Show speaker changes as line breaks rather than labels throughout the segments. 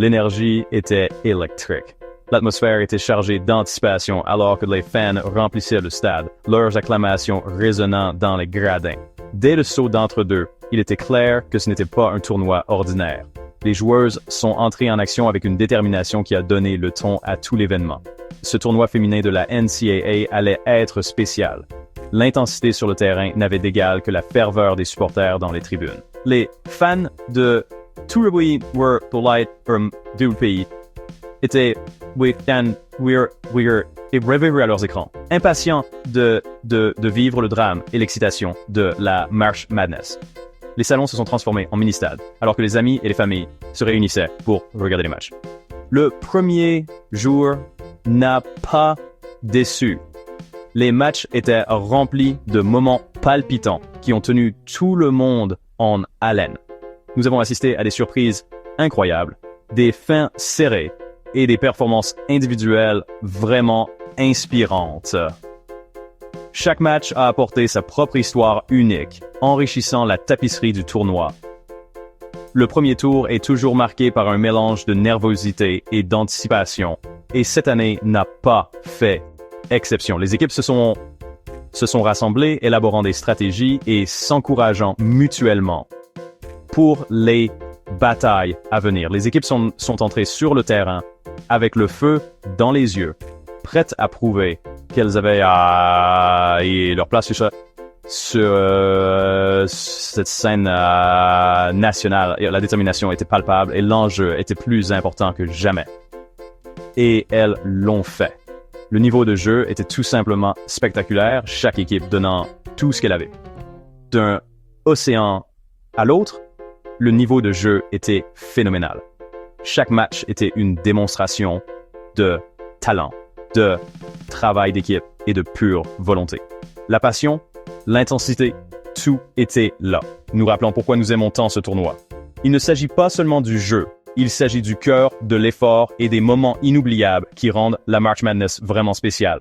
L'énergie était électrique. L'atmosphère était chargée d'anticipation alors que les fans remplissaient le stade, leurs acclamations résonnant dans les gradins. Dès le saut d'entre-deux, il était clair que ce n'était pas un tournoi ordinaire. Les joueuses sont entrées en action avec une détermination qui a donné le ton à tout l'événement. Ce tournoi féminin de la NCAA allait être spécial. L'intensité sur le terrain n'avait d'égal que la ferveur des supporters dans les tribunes. Les fans de tout le pays were polite du pays étaient et rêvaient à leurs écrans, impatients de vivre le drame et l'excitation de la March Madness. Les salons se sont transformés en mini-stades, alors que les amis et les familles se réunissaient pour regarder les matchs. Le premier jour n'a pas déçu. Les matchs étaient remplis de moments palpitants qui ont tenu tout le monde en haleine. Nous avons assisté à des surprises incroyables, des fins serrées et des performances individuelles vraiment inspirantes. Chaque match a apporté sa propre histoire unique, enrichissant la tapisserie du tournoi. Le premier tour est toujours marqué par un mélange de nervosité et d'anticipation, et cette année n'a pas fait exception. Les équipes se sont rassemblées, élaborant des stratégies et s'encourageant mutuellement pour les batailles à venir. Les équipes sont entrées sur le terrain avec le feu dans les yeux, prêtes à prouver qu'elles avaient leur place sur cette scène nationale. La détermination était palpable et l'enjeu était plus important que jamais. Et elles l'ont fait. Le niveau de jeu était tout simplement spectaculaire, chaque équipe donnant tout ce qu'elle avait. D'un océan à l'autre, le niveau de jeu était phénoménal. Chaque match était une démonstration de talent, de travail d'équipe et de pure volonté. La passion, l'intensité, tout était là. Nous rappelons pourquoi nous aimons tant ce tournoi. Il ne s'agit pas seulement du jeu, il s'agit du cœur, de l'effort et des moments inoubliables qui rendent la March Madness vraiment spéciale.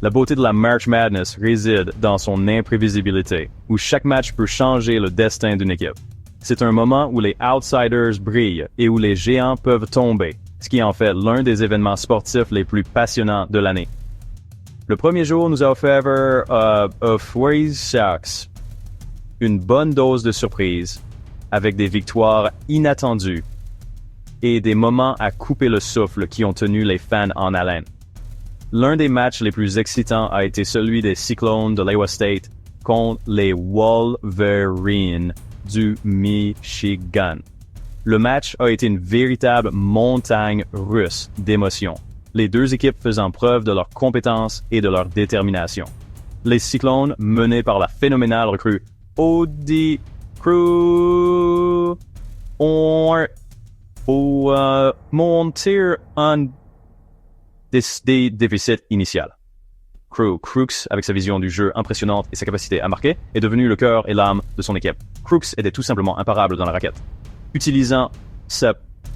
La beauté de la March Madness réside dans son imprévisibilité, où chaque match peut changer le destin d'une équipe. C'est un moment où les outsiders brillent et où les géants peuvent tomber, ce qui en fait l'un des événements sportifs les plus passionnants de l'année. Le premier jour nous a offert une bonne dose de surprise, avec des victoires inattendues et des moments à couper le souffle qui ont tenu les fans en haleine. L'un des matchs les plus excitants a été celui des Cyclones de l'Iowa State contre les Wolverines du Michigan. Le match a été une véritable montagne russe d'émotions, les deux équipes faisant preuve de leur compétence et de leur détermination. Les Cyclones, menés par la phénoménale recrue Odie Crew, ont monté un déficit initial. Crooks, avec sa vision du jeu impressionnante et sa capacité à marquer, est devenu le cœur et l'âme de son équipe. Crooks était tout simplement imparable dans la raquette. Utilisant sa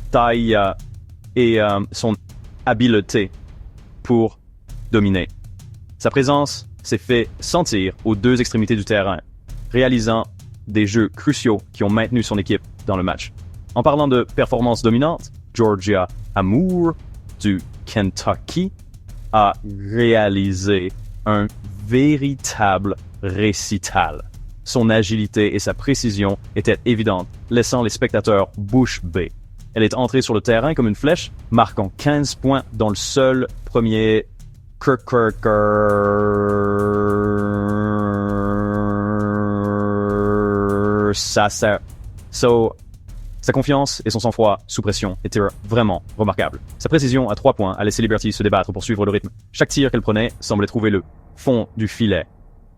taille et son habileté pour dominer. Sa présence s'est fait sentir aux deux extrémités du terrain, réalisant des jeux cruciaux qui ont maintenu son équipe dans le match. En parlant de performances dominantes, Georgia Amour du Kentucky a réalisé un véritable récital. Son agilité et sa précision étaient évidentes, laissant les spectateurs bouche bée. Elle est entrée sur le terrain comme une flèche, marquant 15 points dont le seul premier Sa confiance et son sang-froid sous pression étaient vraiment remarquables. Sa précision à 3 points a laissé Liberty se débattre pour suivre le rythme. Chaque tir qu'elle prenait semblait trouver le fond du filet,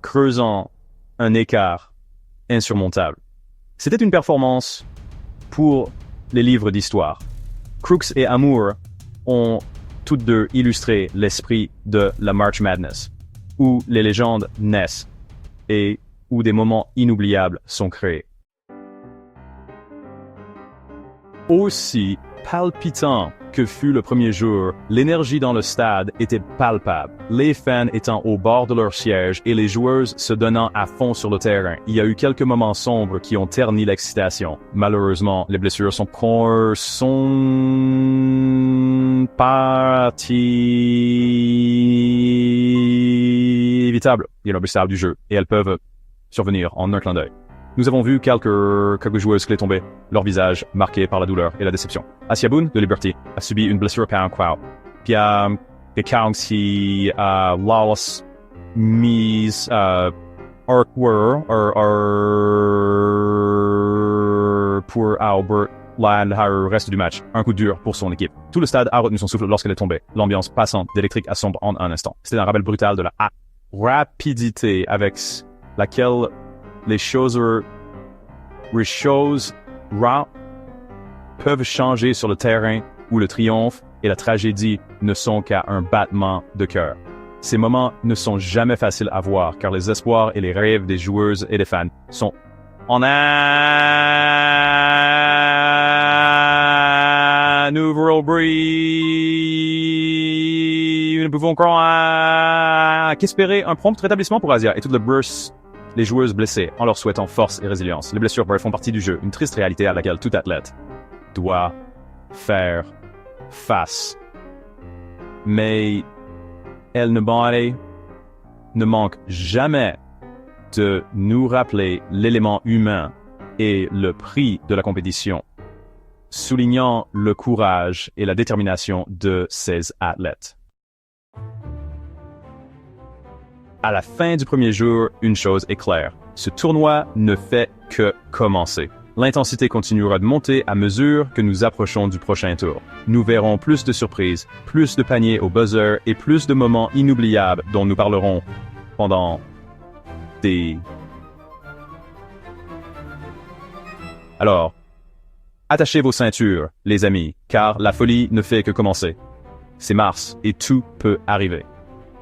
creusant un écart insurmontable. C'était une performance pour les livres d'histoire. Crooks et Amour ont toutes deux illustré l'esprit de la March Madness, où les légendes naissent et où des moments inoubliables sont créés. Aussi palpitant que fut le premier jour, l'énergie dans le stade était palpable. Les fans étant au bord de leur siège et les joueuses se donnant à fond sur le terrain. Il y a eu quelques moments sombres qui ont terni l'excitation. Malheureusement, les blessures sont parties évitables, du jeu, et elles peuvent survenir en un clin d'œil. Nous avons vu quelques joueuses clés tomber, leur visage marqué par la douleur et la déception. Asia Boone de Liberty a subi une blessure Pound. Puis Lawless mise pour Albert Land au reste du match. Un coup dur pour son équipe. Tout le stade a retenu son souffle lorsqu'elle est tombée. L'ambiance passant d'électrique à sombre en un instant. C'était un rappel brutal de la rapidité avec laquelle les choses peuvent changer sur le terrain où le triomphe et la tragédie ne sont qu'à un battement de cœur. Ces moments ne sont jamais faciles à voir car les espoirs et les rêves des joueuses et des fans sont en un nouveau bruit. Nous ne pouvons croire qu'espérer un prompt rétablissement pour Asia et toute le burst. Les joueuses blessées en leur souhaitant force et résilience. Les blessures font partie du jeu, une triste réalité à laquelle tout athlète doit faire face. Mais elle ne manque jamais de nous rappeler l'élément humain et le prix de la compétition, soulignant le courage et la détermination de ces athlètes. À la fin du premier jour, une chose est claire. Ce tournoi ne fait que commencer. L'intensité continuera de monter à mesure que nous approchons du prochain tour. Nous verrons plus de surprises, plus de paniers au buzzer et plus de moments inoubliables dont nous parlerons pendant des... Alors, attachez vos ceintures, les amis, car la folie ne fait que commencer. C'est mars et tout peut arriver.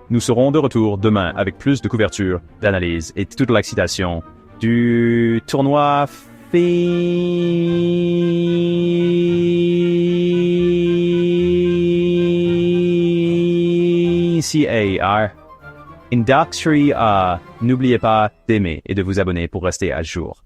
Nous serons de retour demain avec plus de couverture, d'analyse et toute l'excitation du tournoi CAR. Industry, n'oubliez pas d'aimer et de vous abonner pour rester à jour.